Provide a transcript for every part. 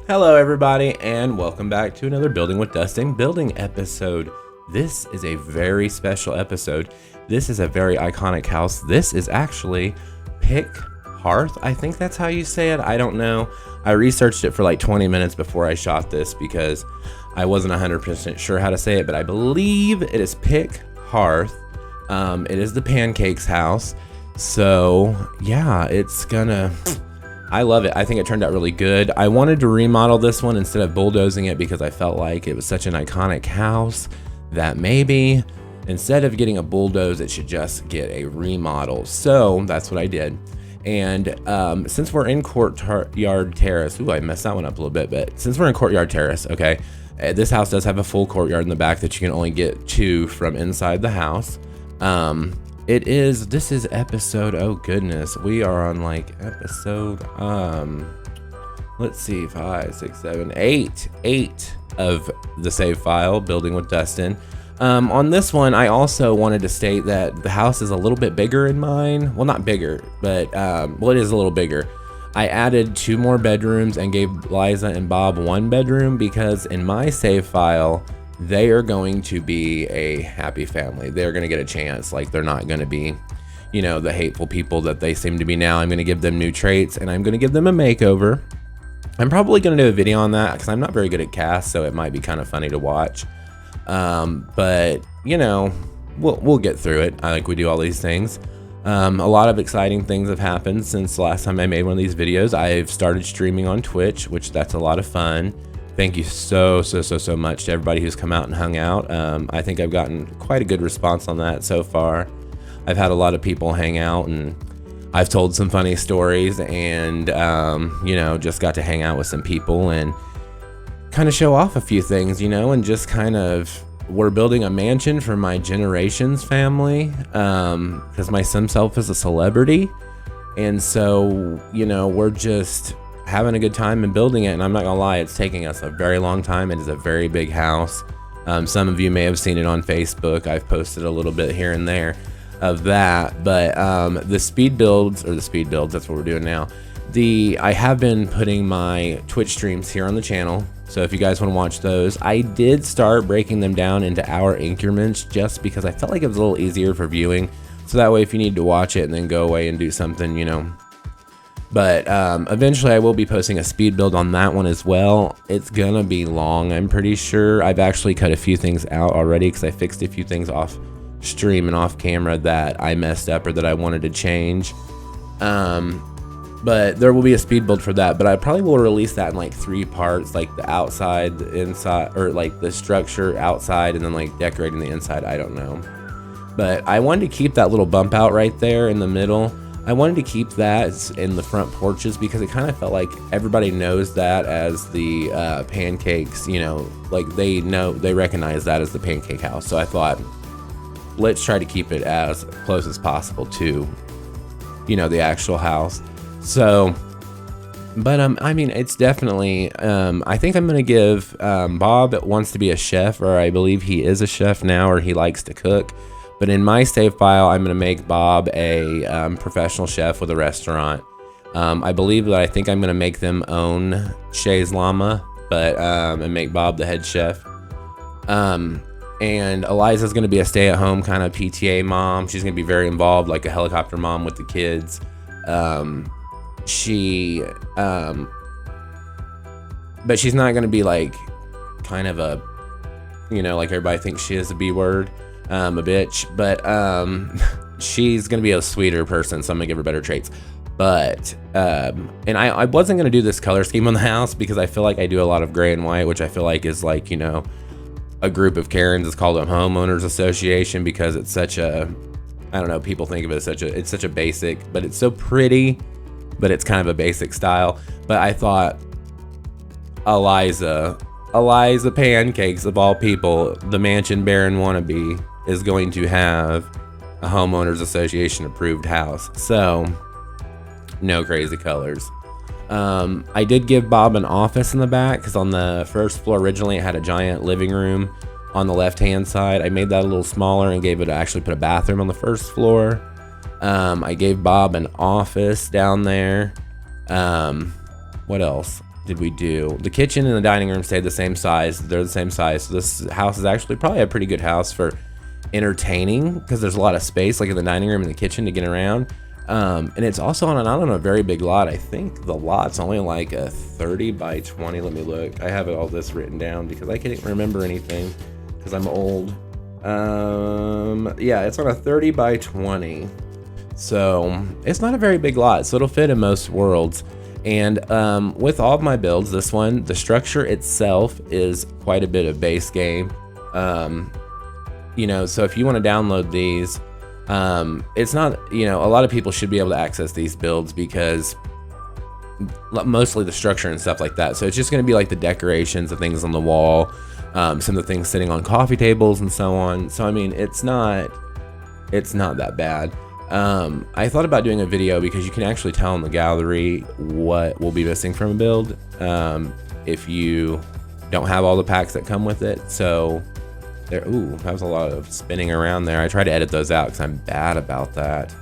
Hello everybody and welcome back to another Building with Dustin building episode. This is a very special episode. This is a very iconic house. This is actually Pigue Hearth. I think that's how you say it. I don't know. I researched it for like 20 minutes before I shot this because I wasn't 100% sure how to say it, but I believe it is Pigue Hearth. It is the Pancakes house. So yeah, I love it. I think it turned out really good. I wanted to remodel this one instead of bulldozing it because I felt like it was such an iconic house that maybe instead of getting a bulldoze, it should just get a remodel. So that's what I did. And since we're in Courtyard Terrace, I messed that one up a little bit, but since we're in Courtyard Terrace, okay, this house does have a full courtyard in the back that you can only get to from inside the house. This is episode, oh goodness, we are on like episode, let's see, 5, 6, 7, 8 of the save file, Building with Dustin. On this one, I also wanted to state that the house is a little bit bigger in mine. Well, not bigger, but, it is a little bigger. I added 2 more bedrooms and gave Eliza and Bob 1 bedroom because in my save file, they are going to be a happy family. They're going to get a chance. Like, they're not going to be, the hateful people that they seem to be now. I'm going to give them new traits and I'm going to give them a makeover. I'm probably going to do a video on that because I'm not very good at casts, so it might be kind of funny to watch. But we'll get through it. I think we do all these things. A lot of exciting things have happened since the last time I made one of these videos. I've started streaming on Twitch, which that's a lot of fun. Thank you so much to everybody who's come out and hung out. I think I've gotten quite a good response on that so far. I've had a lot of people hang out and I've told some funny stories and, just got to hang out with some people and kind of show off a few things, and just we're building a mansion for my generations family because my sim self is a celebrity. And so, we're just having a good time and building it, and I'm not gonna lie, it's taking us a very long time. It is a very big house. Some of you may have seen it on Facebook. I've posted a little bit here and there of that, but the speed builds, that's what we're doing now. I have been putting my Twitch streams here on the channel, so if you guys want to watch those, I did start breaking them down into hour increments just because I felt like it was a little easier for viewing, so that way if you need to watch it and then go away and do something, But eventually I will be posting a speed build on that one as well. It's gonna be long, I'm pretty sure. I've actually cut a few things out already because I fixed a few things off stream and off camera that I messed up or that I wanted to change. But there will be a speed build for that, but I probably will release that in like 3 parts, like the outside, the inside, or like the structure outside and then like decorating the inside, I don't know. But I wanted to keep that little bump out right there in the middle. I wanted to keep that in the front porches because it kind of felt like everybody knows that as the Pancakes, like they recognize that as the Pancake house. So I thought, let's try to keep it as close as possible to, the actual house. So, but it's definitely, I think I'm going to give, Bob wants to be a chef, or I believe he is a chef now, or he likes to cook. But in my save file, I'm going to make Bob a professional chef with a restaurant. I believe that I think I'm going to make them own Shay's Llama, and make Bob the head chef. And Eliza's going to be a stay-at-home kind of PTA mom. She's going to be very involved, like a helicopter mom with the kids. But she's not going to be like kind of a, like everybody thinks she is, a B word. A bitch, but she's gonna be a sweeter person, so I'm gonna give her better traits. But and I wasn't gonna do this color scheme on the house because I feel like I do a lot of gray and white, which I feel like is like, a group of Karens. It's called a homeowners association because it's such a, I don't know, people think of it as it's such a basic, but it's so pretty, but it's kind of a basic style. But I thought Eliza Pancakes, of all people, the mansion baron wannabe, is going to have a homeowners association approved house. So no crazy colors. I did give Bob an office in the back because on the first floor originally it had a giant living room on the left hand side. I made that a little smaller and actually put a bathroom on the first floor. I gave Bob an office down there. What else? did we do? The kitchen and the dining room stayed the same size. They're the same size. So this house is actually probably a pretty good house for entertaining, because there's a lot of space like in the dining room and the kitchen to get around. And it's also on a very big lot. I think the lot's only like a 30 by 20. Let me look. I have all this written down because I can't remember anything because I'm old. Yeah, it's on a 30 by 20. So it's not a very big lot, so it'll fit in most worlds. And with all of my builds, this one, the structure itself is quite a bit of base game. You know, so if you want to download these, it's not, you know, a lot of people should be able to access these builds because mostly the structure and stuff like that. So it's just going to be like the decorations, the things on the wall, some of the things sitting on coffee tables and so on. So I mean, it's not that bad. I thought about doing a video because you can actually tell in the gallery what will be missing from a build if you don't have all the packs that come with it. So there, ooh, that was a lot of spinning around there. I try to edit those out because I'm bad about that.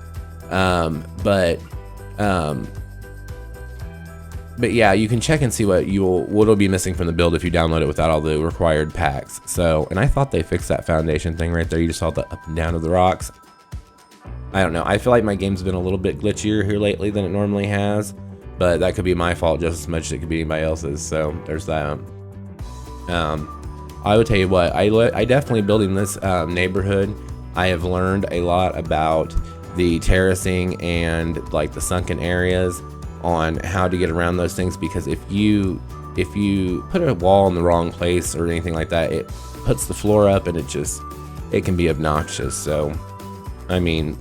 But yeah, you can check and see what'll be missing from the build if you download it without all the required packs. So, and I thought they fixed that foundation thing right there. You just saw the up and down of the rocks. I don't know. I feel like my game's been a little bit glitchier here lately than it normally has, but that could be my fault just as much as it could be anybody else's. So there's that. I would tell you what, I definitely building this neighborhood. I have learned a lot about the terracing and like the sunken areas on how to get around those things, because if you put a wall in the wrong place or anything like that, it puts the floor up and it can be obnoxious. So I mean,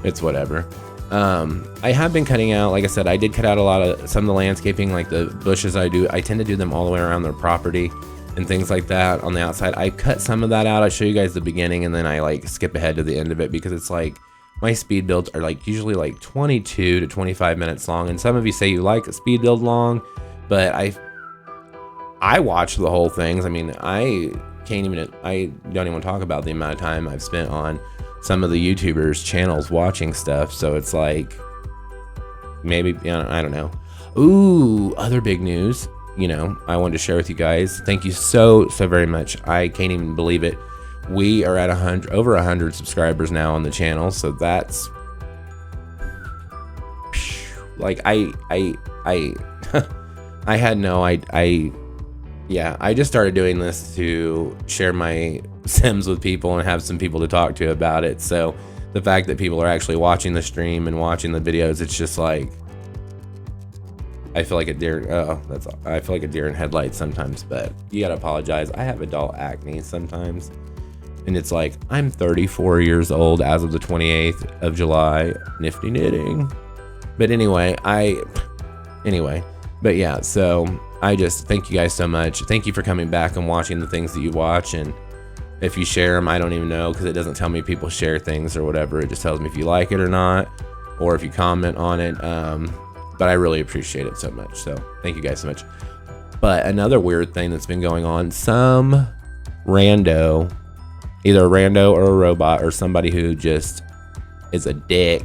it's whatever. I have been cutting out, like I said, I did cut out some of the landscaping, like the bushes I tend to do them all the way around their property and things like that on the outside. I cut some of that out. I show you guys the beginning and then I like skip ahead to the end of it because it's like my speed builds are like usually like 22 to 25 minutes long. And some of you say you like a speed build long, but I watch the whole things. I mean, I don't even talk about the amount of time I've spent on some of the YouTubers channels watching stuff. So it's like, maybe, I don't know. Ooh, other big news, you know, I wanted to share with you guys. Thank you so very much. I can't even believe it. We are at over 100 subscribers now on the channel. So that's like, I had no, yeah, I just started doing this to share my Sims with people and have some people to talk to about it. So the fact that people are actually watching the stream and watching the videos, it's just like, I feel like a deer. I feel like a deer in headlights sometimes, but you gotta apologize. I have adult acne sometimes, and it's like, I'm 34 years old as of the 28th of July. Nifty knitting. But anyway, but yeah, so I just thank you guys so much. Thank you for coming back and watching the things that you watch. And if you share them, I don't even know, because it doesn't tell me people share things or whatever. It just tells me if you like it or not, or if you comment on it. But I really appreciate it so much. So thank you guys so much. But another weird thing that's been going on, some rando, either a rando or a robot or somebody who just is a dick,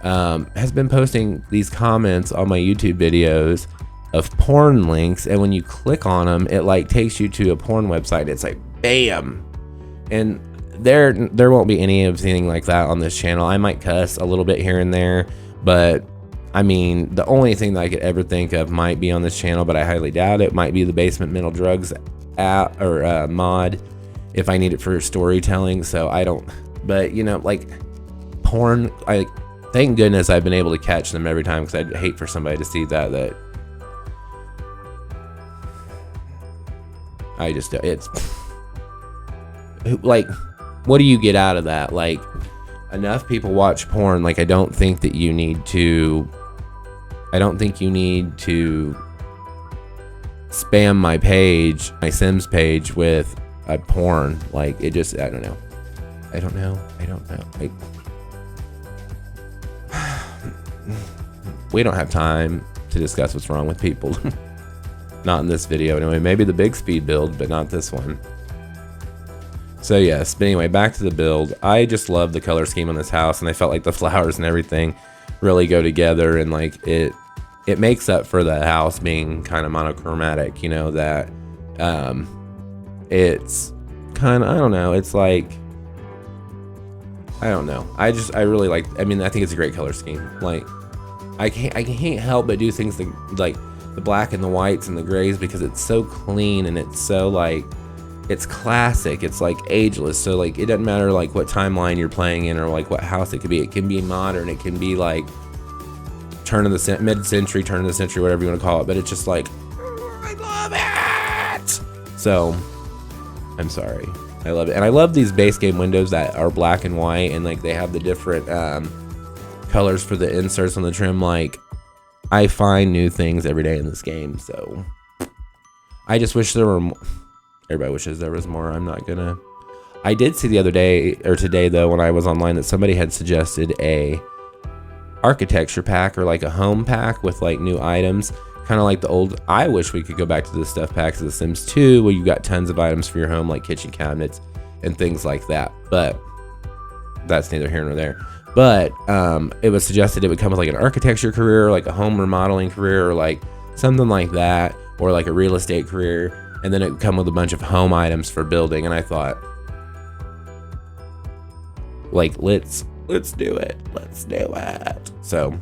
has been posting these comments on my YouTube videos of porn links, and when you click on them, it like takes you to a porn website. It's like bam, and there won't be anything like that on this channel. I might cuss a little bit here and there, but I mean, the only thing that I could ever think of might be on this channel, but I highly doubt it, might be the Basement Mental Drugs app or mod if I need it for storytelling. So I don't, but you know, like porn, thank goodness I've been able to catch them every time, because I'd hate for somebody to see that I just, it's like, what do you get out of that? Like, enough people watch porn. Like, I don't think you need to spam my page, my Sims page, with a porn. Like, it just, I don't know. We don't have time to discuss what's wrong with people. Not in this video anyway. Maybe the big speed build, but not this one. So yes, but anyway, back to the build. I just love the color scheme on this house, and I felt like the flowers and everything really go together, and like it it makes up for the house being kind of monochromatic, you know, that it's kind of, I don't know, it's like, I don't know. I really like, I mean, I think it's a great color scheme. Like, I can't help but do things like the black and the whites and the grays because it's so clean and it's so like, it's classic. It's like ageless. So like, it doesn't matter like what timeline you're playing in or like what house it could be. It can be modern. It can be like mid-century, turn of the century, whatever you want to call it. But it's just like, I love it. So I'm sorry. I love it. And I love these base game windows that are black and white and like they have the different colors for the inserts on the trim. Like, I find new things every day in this game. So I just wish there were more. Everybody wishes there was more. I'm not gonna. I did see the other day or today though when I was online that somebody had suggested a architecture pack or like a home pack with like new items. Kind of like the old, I wish we could go back to the stuff packs of The Sims 2 where you got tons of items for your home like kitchen cabinets and things like that. But that's neither here nor there. But it was suggested it would come with like an architecture career, like a home remodeling career, or like something like that, or like a real estate career. And then it would come with a bunch of home items for building. And I thought, like, let's do it. Let's do it. So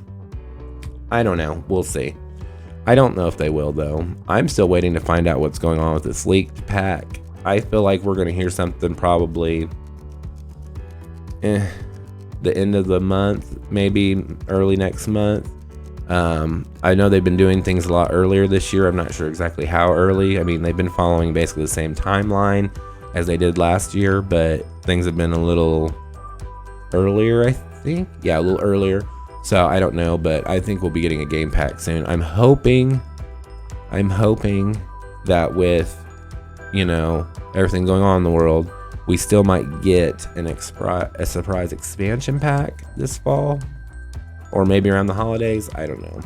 I don't know. We'll see. I don't know if they will, though. I'm still waiting to find out what's going on with this leaked pack. I feel like we're going to hear something probably the end of the month, maybe early next month. I know they've been doing things a lot earlier this year. I'm not sure exactly how early. I mean, they've been following basically the same timeline as they did last year, but things have been a little earlier, I think. Yeah, a little earlier. So I don't know, but I think we'll be getting a game pack soon. I'm hoping that with, you know, everything going on in the world, we still might get a surprise expansion pack this fall, or maybe around the holidays. I don't know.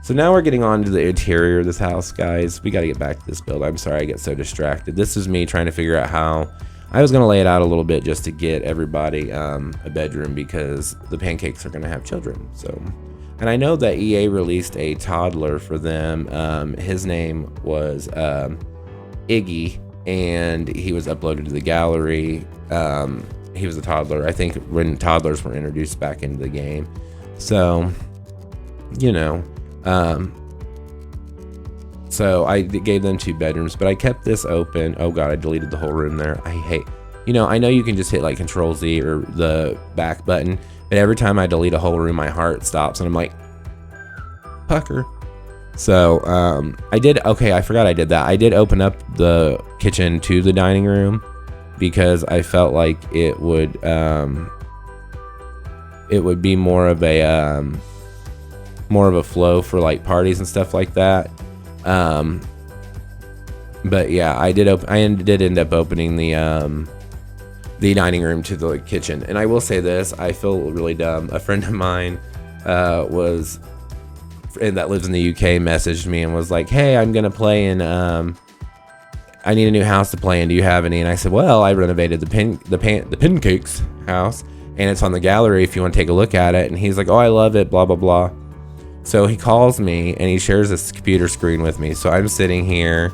So now we're getting on to the interior of this house, guys. We got to get back to this build. I'm sorry I get so distracted. This is me trying to figure out how. I was going to lay it out a little bit just to get everybody a bedroom because the Pancakes are going to have children. So, and I know that EA released a toddler for them. His name was Iggy, and he was uploaded to the gallery. He was a toddler, I think, when toddlers were introduced back into the game. So, you know, so I gave them 2 bedrooms, but I kept this open. Oh God, I deleted the whole room there. I hate, you know, I know you can just hit like Control Z or the back button, but every time I delete a whole room, my heart stops and I'm like, pucker. So, I forgot I did that. I did open up the kitchen to the dining room because I felt like it would be more of a flow for like parties and stuff like that. But yeah, I did end up opening the dining room to the kitchen. And I will say this, I feel really dumb. A friend of mine that lives in the UK messaged me and was like, hey, I'm gonna play in I need a new house to play in, do you have any? And I said, well, I renovated the Pancakes house and it's on the gallery if you want to take a look at it. And he's like, oh, I love it, blah blah blah. So he calls me and he shares this computer screen with me. So I'm sitting here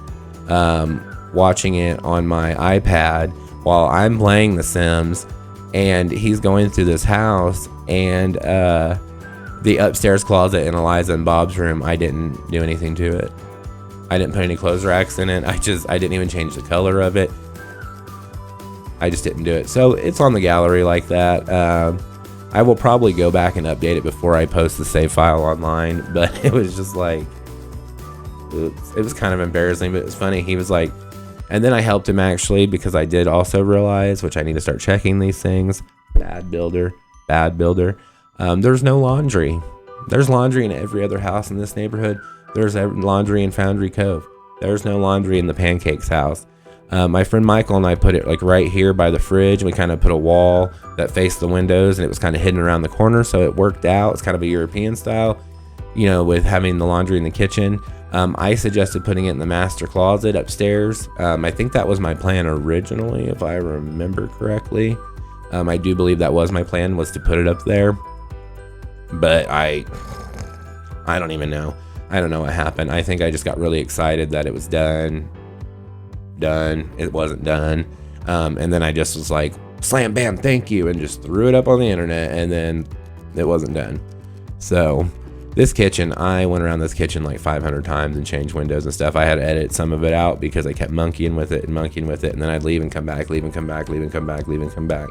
watching it on my iPad while I'm playing The Sims, and he's going through this house, and the upstairs closet in Eliza and Bob's room, I didn't do anything to it. I didn't put any clothes racks in it. I didn't even change the color of it. I just didn't do it. So it's on the gallery like that. I will probably go back and update it before I post the save file online, but it was just like, oops. It was kind of embarrassing, but it was funny. He was like, and then I helped him actually because I did also realize, which I need to start checking these things. Bad builder. There's no laundry. There's laundry in every other house in this neighborhood. There's laundry in Foundry Cove. There's no laundry in the Pancakes house. My friend Michael and I put it like right here by the fridge. We kind of put a wall that faced the windows and it was kind of hidden around the corner. So it worked out. It's kind of a European style, you know, with having the laundry in the kitchen. I suggested putting it in the master closet upstairs. I think that was my plan originally, if I remember correctly. I do believe that was my plan, was to put it up there. But I don't even know. I don't know what happened. I think I just got really excited that it was done. It wasn't done. And then I just was like, slam, bam, thank you, and just threw it up on the internet, and then it wasn't done. So this kitchen, I went around this kitchen like 500 times and changed windows and stuff. I had to edit some of it out because I kept monkeying with it, and then I'd leave and come back, leave and come back, leave and come back, leave and come back.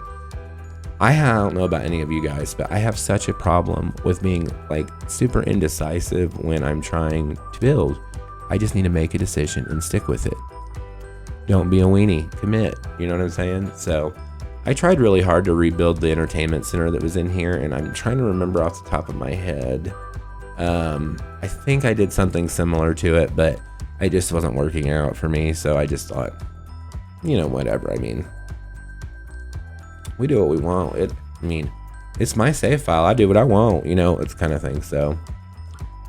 I don't know about any of you guys, but I have such a problem with being like super indecisive when I'm trying to build. I just need to make a decision and stick with it. Don't be a weenie, commit. You know what I'm saying? So I tried really hard to rebuild the entertainment center that was in here, and I'm trying to remember off the top of my head. I think I did something similar to it, but it just wasn't working out for me. So I just thought, whatever. I mean, we do what we want. It's my save file. I do what I want, it's kind of thing. So,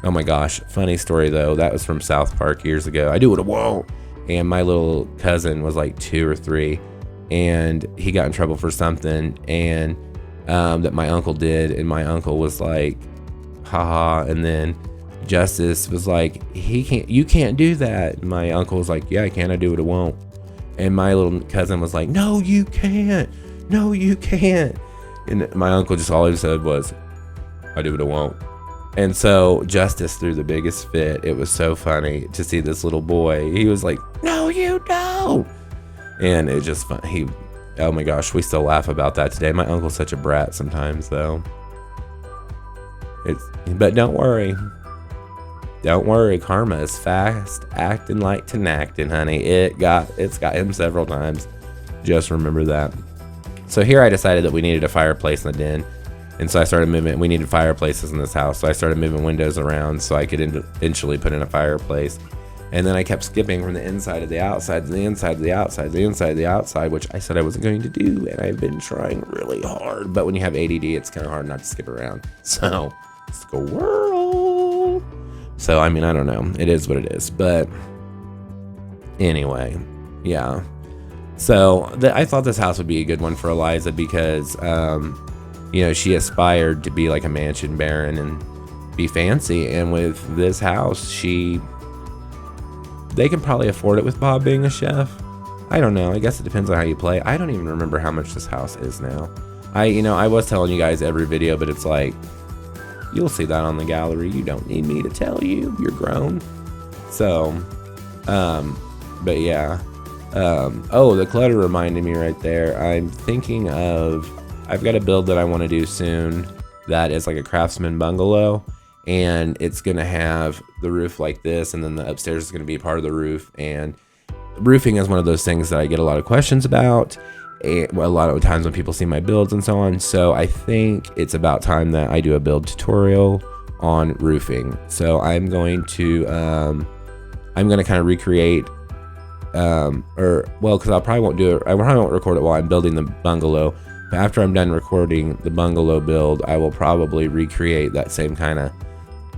oh my gosh, funny story though. That was from South Park years ago. I do what I want. And my little cousin was like 2 or 3, and he got in trouble for something, and that my uncle did, and my uncle was like, haha. And then Justice was like, you can't do that. And my uncle was like, yeah, I can. I do what I want. And my little cousin was like, no, you can't. No, you can't. And my uncle just all he said was, I do what I want. And so Justice threw the biggest fit. It was so funny to see this little boy. He was like, no, you don't. And it just fun. Oh my gosh, we still laugh about that today. My uncle's such a brat sometimes though. But don't worry. Don't worry, karma is fast acting like Tenactin, honey. It's got him several times. Just remember that. So here I decided that we needed a fireplace in the den. And so I started moving. We needed fireplaces in this house. So I started moving windows around so I could eventually put in a fireplace. And then I kept skipping from the inside to the outside, to the inside to the outside, the inside to the outside, which I said I wasn't going to do. And I've been trying really hard. But when you have ADD, it's kind of hard not to skip around. So, squirrel. So, I don't know. It is what it is. But anyway, yeah. So I thought this house would be a good one for Eliza because, she aspired to be like a mansion baron and be fancy. And with this house, they can probably afford it with Bob being a chef. I don't know. I guess it depends on how you play. I don't even remember how much this house is now. I was telling you guys every video, but it's like, you'll see that on the gallery. You don't need me to tell you. You're grown. So, but yeah. The clutter reminded me right there. I'm thinking I've got a build that I want to do soon that is like a craftsman bungalow, and it's going to have the roof like this, and then the upstairs is going to be part of the roof. And roofing is one of those things that I get a lot of questions about, a lot of times when people see my builds and so on. So I think it's about time that I do a build tutorial on roofing. So I'm going to kind of recreate because I probably won't do it. I probably won't record it while I'm building the bungalow. But after I'm done recording the bungalow build, I will probably recreate that same kind of.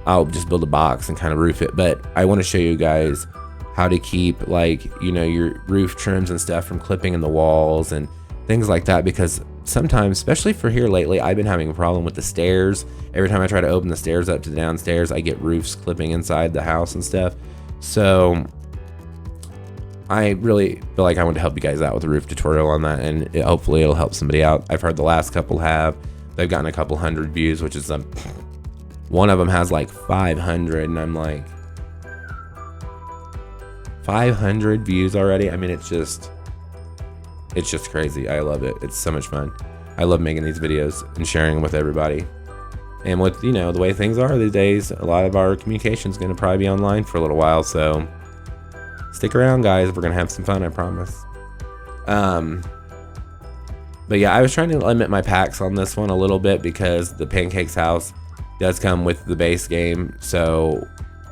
I'll just build a box and kind of roof it. But I want to show you guys how to keep your roof trims and stuff from clipping in the walls and things like that, because sometimes, especially for here lately, I've been having a problem with the stairs. Every time I try to open the stairs up to the downstairs, I get roofs clipping inside the house and stuff. So I really feel like I want to help you guys out with a roof tutorial on that, and hopefully it'll help somebody out. I've heard the last couple they've gotten a couple hundred views, which is one of them has like 500, and I'm like, 500 views already? It's just crazy. I love it. It's so much fun. I love making these videos and sharing them with everybody. And with the way things are these days, a lot of our communication is going to probably be online for a little while, so stick around, guys. We're gonna have some fun, I promise. But yeah, I was trying to limit my packs on this one a little bit because the Pancakes house does come with the base game. So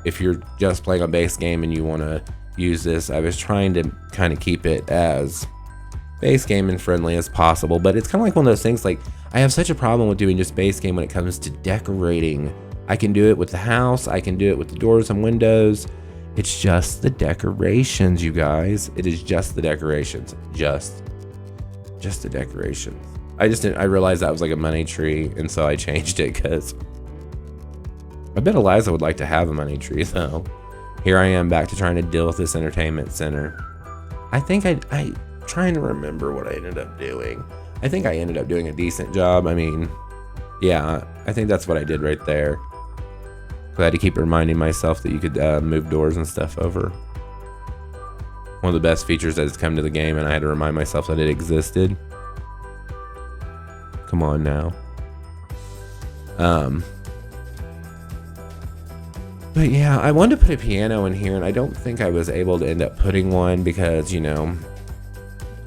if you're just playing a base game and you want to use this, I was trying to kind of keep it as base game and friendly as possible. But it's kind of like one of those things, like, I have such a problem with doing just base game when it comes to decorating. I can do it with the house, I can do it with the doors and windows. It's just the decorations, you guys. It is just the decorations. Just the decorations. I realized that was like a money tree, and so I changed it because I bet Eliza would like to have a money tree though. Here I am back to trying to deal with this entertainment center. I think I trying to remember what I ended up doing. I think I ended up doing a decent job. I mean, yeah, I think that's what I did right there. I had to keep reminding myself that you could move doors and stuff over. One of the best features that has come to the game, and I had to remind myself that it existed. Come on now. But yeah, I wanted to put a piano in here, and I don't think I was able to end up putting one because, you know,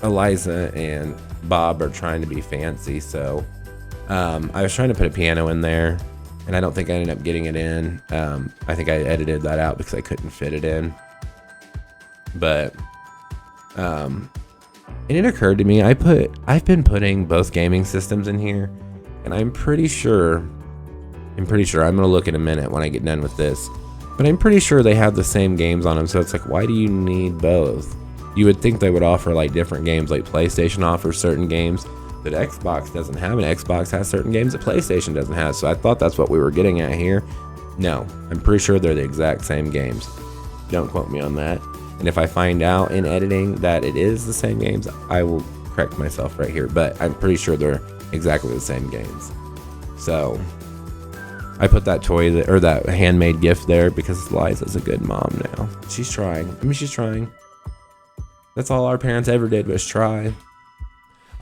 Eliza and Bob are trying to be fancy, so I was trying to put a piano in there, and I don't think I ended up getting it in. I think I edited that out because I couldn't fit it in. But and it occurred to me, I've been putting both gaming systems in here, and I'm pretty sure I'm gonna look in a minute when I get done with this, but I'm pretty sure they have the same games on them. So it's like, why do you need both? You would think they would offer like different games, like PlayStation offers certain games that Xbox doesn't have, and Xbox has certain games that PlayStation doesn't have. So I thought that's what we were getting at here. No, I'm pretty sure they're the exact same games. Don't quote me on that. And if I find out in editing that it is the same games, I will correct myself right here. But I'm pretty sure they're exactly the same games. So I put that toy that handmade gift there because Liza's a good mom now. She's trying. I mean, she's trying. That's all our parents ever did was try.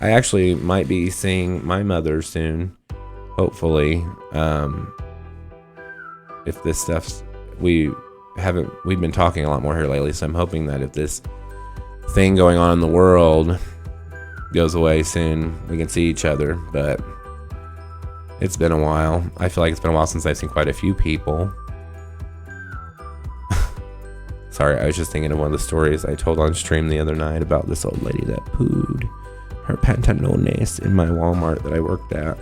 I actually might be seeing my mother soon, hopefully. If this stuff's we've been talking a lot more here lately, so I'm hoping that if this thing going on in the world goes away soon, we can see each other. But it's been a while. I feel like it's been a while since I've seen quite a few people. Sorry, I was just thinking of one of the stories I told on stream the other night about this old lady that pooed her pantalones in my Walmart that I worked at.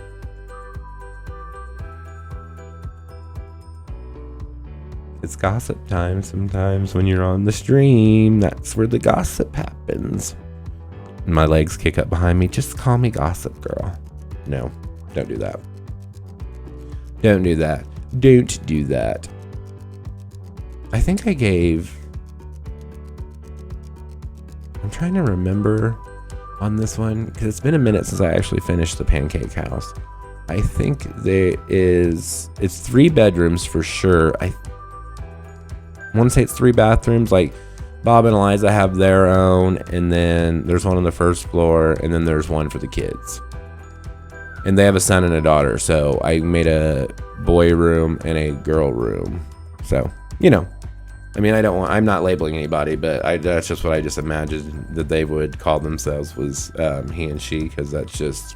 It's gossip time sometimes when you're on the stream. That's where the gossip happens. And my legs kick up behind me. Just call me Gossip Girl. No, don't do that. Don't do that. Don't do that. I think I gave... I'm trying to remember on this one because it's been a minute since I actually finished the Pancake House. I think it's 3 bedrooms for sure. I want to say it's 3 bathrooms. Like Bob and Eliza have their own, and then there's one on the first floor, and then there's one for the kids. And they have a son and a daughter, so I made a boy room and a girl room. So, you know, I mean, I'm not labeling anybody, but that's just what I just imagined that they would call themselves was he and she, because that's just,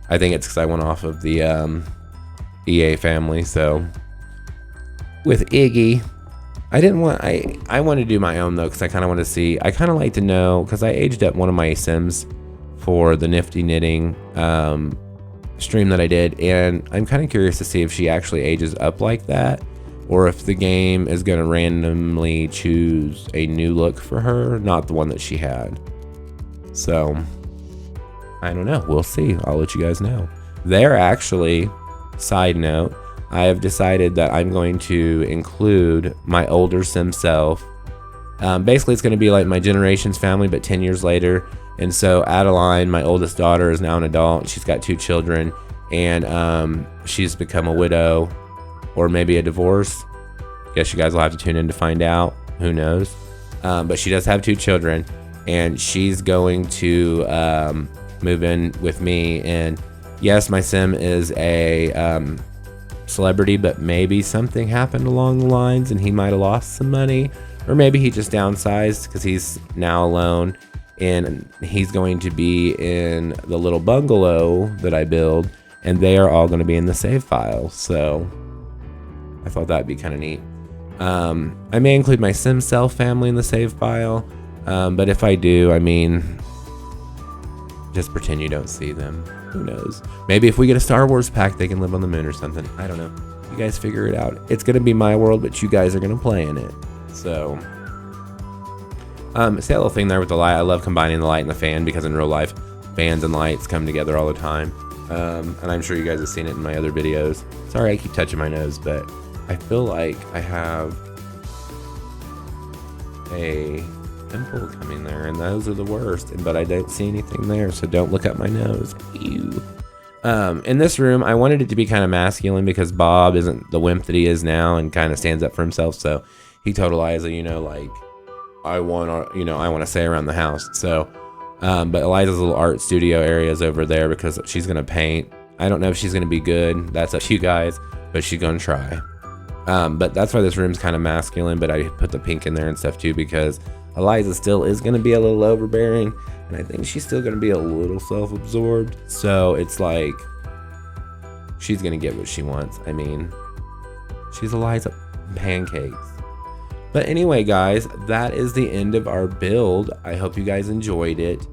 I think it's because I went off of the EA family. So with Iggy, I want to do my own though, because I kind of want to see, I kind of like to know, because I aged up one of my Sims for the Nifty Knitting stream that I did, and I'm kind of curious to see if she actually ages up like that, or if the game is going to randomly choose a new look for her, not the one that she had. So I don't know, we'll see. I'll let you guys know. They're actually, side note, I have decided that I'm going to include my older Sim self. Basically, it's going to be like my Generations family, but 10 years later. And so Adeline, my oldest daughter, is now an adult. She's got 2 children, and she's become a widow, or maybe a divorce. Guess you guys will have to tune in to find out. Who knows? But she does have 2 children, and she's going to move in with me. And yes, my Sim is a celebrity, but maybe something happened along the lines and he might have lost some money, or maybe he just downsized because he's now alone, and he's going to be in the little bungalow that I build, and they are all going to be in the save file. So I thought that'd be kind of neat. I may include my SimCell family in the save file, but if I do, I mean, just pretend you don't see them. Who knows? Maybe if we get a Star Wars pack, they can live on the moon or something. I don't know. You guys figure it out. It's going to be my world, but you guys are going to play in it. So, see that little thing there with the light? I love combining the light and the fan, because in real life, fans and lights come together all the time. And I'm sure you guys have seen it in my other videos. Sorry, I keep touching my nose, but I feel like I have a pimple coming there, and those are the worst, but I don't see anything there, so don't look up my nose. Ew. In this room, I wanted it to be kind of masculine because Bob isn't the wimp that he is now and kind of stands up for himself, so he told Eliza, you know, like, I want to stay around the house. So, but Eliza's little art studio area is over there because she's going to paint. I don't know if she's going to be good. That's up to you guys, but she's going to try. But that's why this room's kind of masculine, but I put the pink in there and stuff too because Eliza still is going to be a little overbearing, and I think she's still going to be a little self-absorbed. So it's like she's going to get what she wants. I mean, she's Eliza Pancakes. But anyway, guys, that is the end of our build. I hope you guys enjoyed it.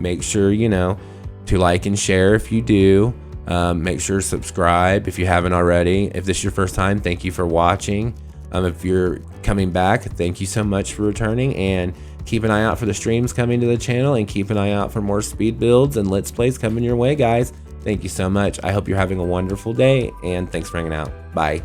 Make sure, to like and share if you do. Make sure to subscribe if you haven't already. If this is your first time, thank you for watching. If you're coming back, thank you so much for returning, and keep an eye out for the streams coming to the channel, and keep an eye out for more speed builds and Let's Plays coming your way, guys. Thank you so much. I hope you're having a wonderful day, and thanks for hanging out. Bye.